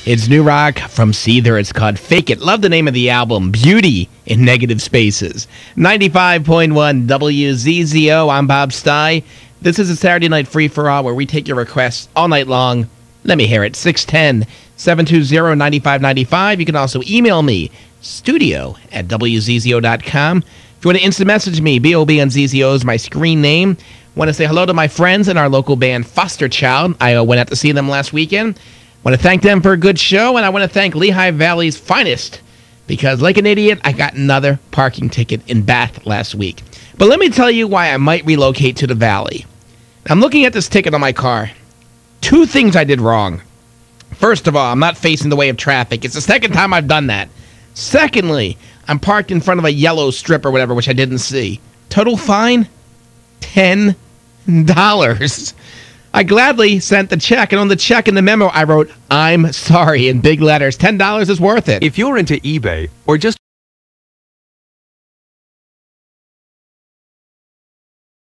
It's new rock from Seether. It's called Fake It. Love the name of the album, Beauty in Negative Spaces. 95.1 WZZO. I'm Bob Stye. This is a Saturday Night Free-for-All where we take your requests all night long. Let me hear it. 610-720-9595. You can also email me, studio@WZZO.com. If you want to instant message me, B.O.B. on ZZO is my screen name. Want to say hello to my friends in our local band, Foster Child. I went out to see them last weekend. Want to thank them for a good show, and I want to thank Lehigh Valley's finest, because like an idiot, I got another parking ticket in Bath last week. But let me tell you why I might relocate to the Valley. I'm looking at this ticket on my car. Two things I did wrong. First of all, I'm not facing the way of traffic. It's the second time I've done that. Secondly, I'm parked in front of a yellow strip or whatever, which I didn't see. Total fine? $10. I gladly sent the check, and on the check in the memo, I wrote, "I'm sorry," in big letters. $10 is worth it. If you're into eBay or just